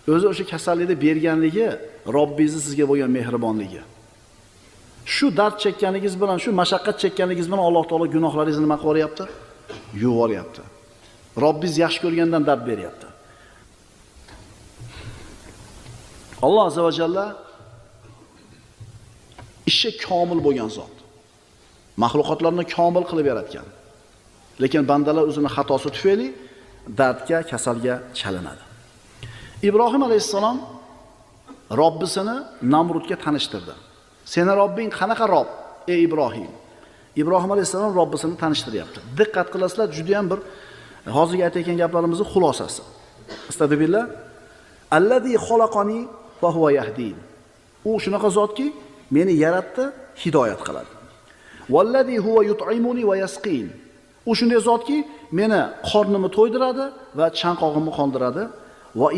O'zi o'sha kasallikni berganligi Robbingiz sizga bo'lgan mehribonligi. Shu dard chekkaningiz bilan, shu mashaqqat chekkaningiz bilan Alloh taolo gunohlaringizni nima qilyapti? Yuvoryapti. Robbingiz yaxshi ko'rgandan dard beryapti. Alloh azza va jalla ishi komil bo'lgan zot. Mahluqotlarni komil qilib yaratgan. Lekin bandalar o'zini xatosi tufayli dardga, kasalga chalinadi. Ibrohim alayhissalom Robbisini Namrudga tanishtirdi. Seni Robbing qanaqa Robb, ey Ibrohim? Ibrohim alayhissalom Robbisini tanishtiryapti. Diqqat qilasizlar, juda ham bir hozirga aytayotgan gaplarimizning xulosasi. Astagfirullah. Allazi xalaqani va huva yahdin. U shunaqa zotki, meni yaratdi, hidoyat qiladi. Vallazi huwa yut'imuni va yasqin. U shunday zotki, meni qornimni to'ydiradi va chanqog'imni qondiradi. Va